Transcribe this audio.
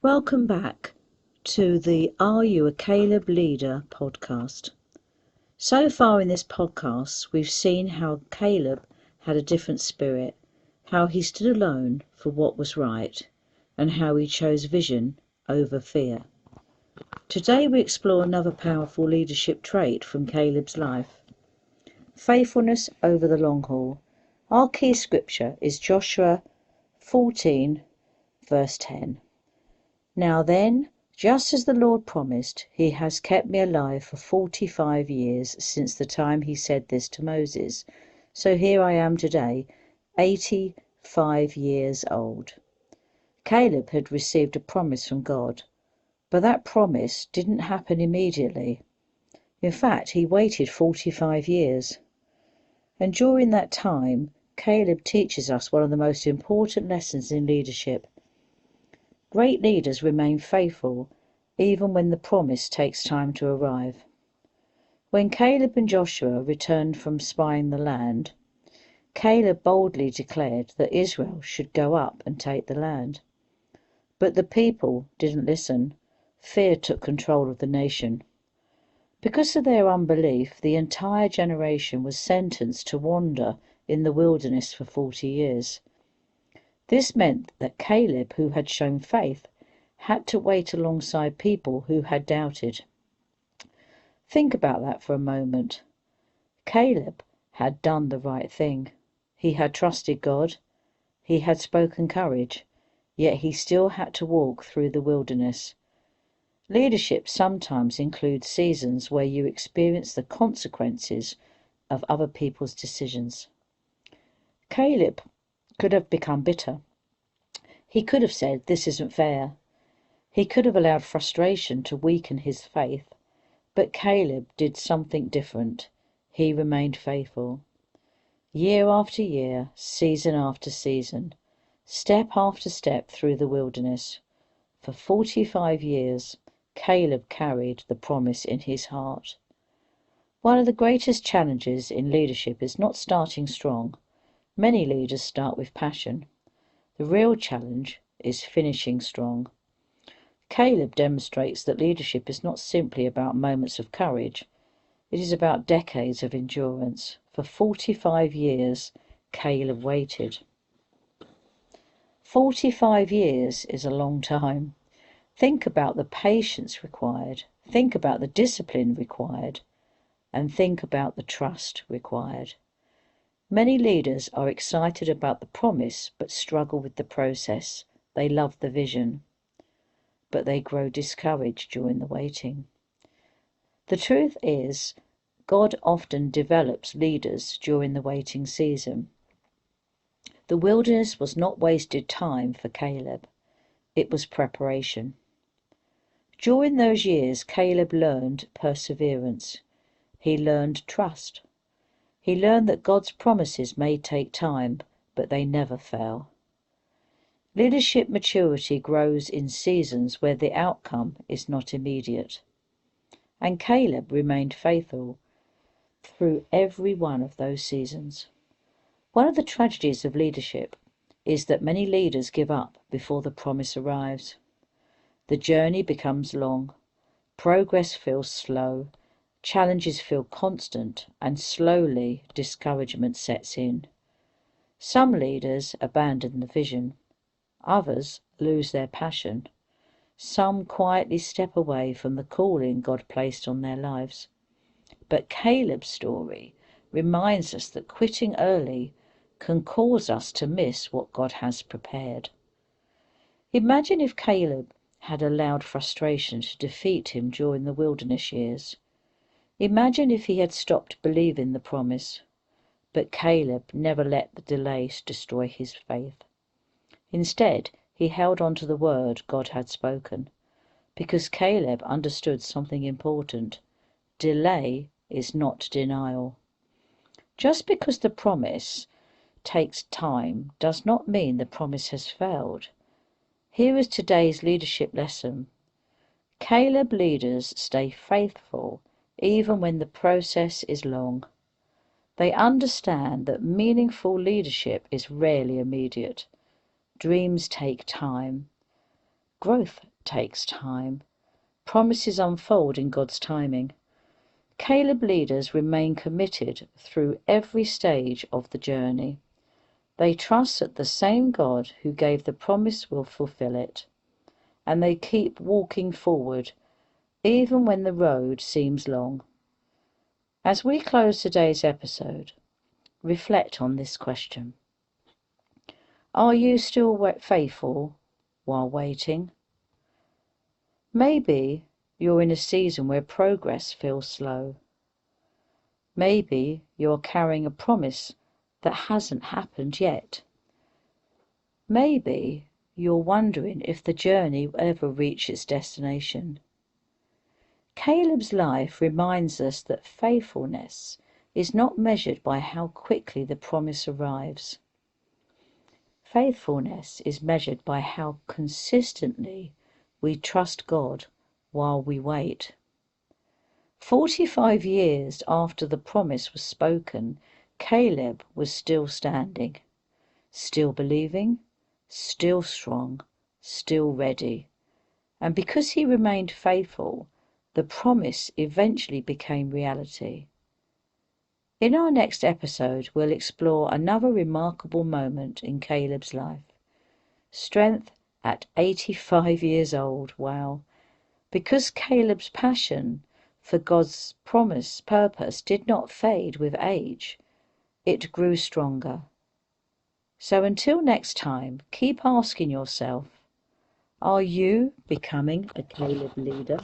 Welcome back to the Are You a Caleb Leader podcast. So far in this podcast, we've seen how Caleb had a different spirit, how he stood alone for what was right, and how he chose vision over fear. Today we explore another powerful leadership trait from Caleb's life: faithfulness over the long haul. Our key scripture is Joshua 14, verse 10. Now then, just as the Lord promised, he has kept me alive for 45 years since the time he said this to Moses. So here I am today, 85 years old. Caleb had received a promise from God, but that promise didn't happen immediately. In fact, he waited 45 years. And during that time, Caleb teaches us one of the most important lessons in leadership. Great leaders remain faithful even when the promise takes time to arrive. When Caleb and Joshua returned from spying the land, Caleb boldly declared that Israel should go up and take the land. But the people didn't listen. Fear took control of the nation. Because of their unbelief, the entire generation was sentenced to wander in the wilderness for 40 years. This meant that Caleb, who had shown faith, had to wait alongside people who had doubted. Think about that for a moment. Caleb had done the right thing. He had trusted God. He had spoken courage, yet he still had to walk through the wilderness. Leadership sometimes includes seasons where you experience the consequences of other people's decisions. Caleb could have become bitter. He could have said, "This isn't fair." He could have allowed frustration to weaken his faith, but Caleb did something different. He remained faithful. Year after year, season after season, step after step through the wilderness. For 45 years, Caleb carried the promise in his heart. One of the greatest challenges in leadership is not starting strong. Many leaders start with passion. The real challenge is finishing strong. Caleb demonstrates that leadership is not simply about moments of courage. It is about decades of endurance. For 45 years, Caleb waited. 45 years is a long time. Think about the patience required. Think about the discipline required. And think about the trust required. Many leaders are excited about the promise but struggle with the process. They love the vision, but they grow discouraged during the waiting. The truth is, God often develops leaders during the waiting season. The wilderness was not wasted time for Caleb. It was preparation. During those years, Caleb learned perseverance. He learned trust. He learned that God's promises may take time, but they never fail. Leadership maturity grows in seasons where the outcome is not immediate. And Caleb remained faithful through every one of those seasons. One of the tragedies of leadership is that many leaders give up before the promise arrives. The journey becomes long. Progress feels slow. Challenges feel constant, and slowly discouragement sets in. Some leaders abandon the vision. Others lose their passion. Some quietly step away from the calling God placed on their lives. But Caleb's story reminds us that quitting early can cause us to miss what God has prepared. Imagine if Caleb had allowed frustration to defeat him during the wilderness years. Imagine if he had stopped believing the promise. But Caleb never let the delay destroy his faith. Instead, he held on to the word God had spoken, because Caleb understood something important. Delay is not denial. Just because the promise takes time does not mean the promise has failed. Here is today's leadership lesson. Caleb leaders stay faithful even when the process is long. They understand that meaningful leadership is rarely immediate. Dreams take time. Growth takes time. Promises unfold in God's timing. Caleb leaders remain committed through every stage of the journey. They trust that the same God who gave the promise will fulfill it, and they keep walking forward even when the road seems long. As we close today's episode, reflect on this question. Are you still faithful while waiting? Maybe you're in a season where progress feels slow. Maybe you're carrying a promise that hasn't happened yet. Maybe you're wondering if the journey will ever reach its destination. Caleb's life reminds us that faithfulness is not measured by how quickly the promise arrives. Faithfulness is measured by how consistently we trust God while we wait. 45 years after the promise was spoken, Caleb was still standing, still believing, still strong, still ready. And because he remained faithful, the promise eventually became reality. In our next episode, we'll explore another remarkable moment in Caleb's life. Strength at 85 years old. Wow. Because Caleb's passion for God's purpose did not fade with age, it grew stronger. So until next time, keep asking yourself, are you becoming a Caleb leader?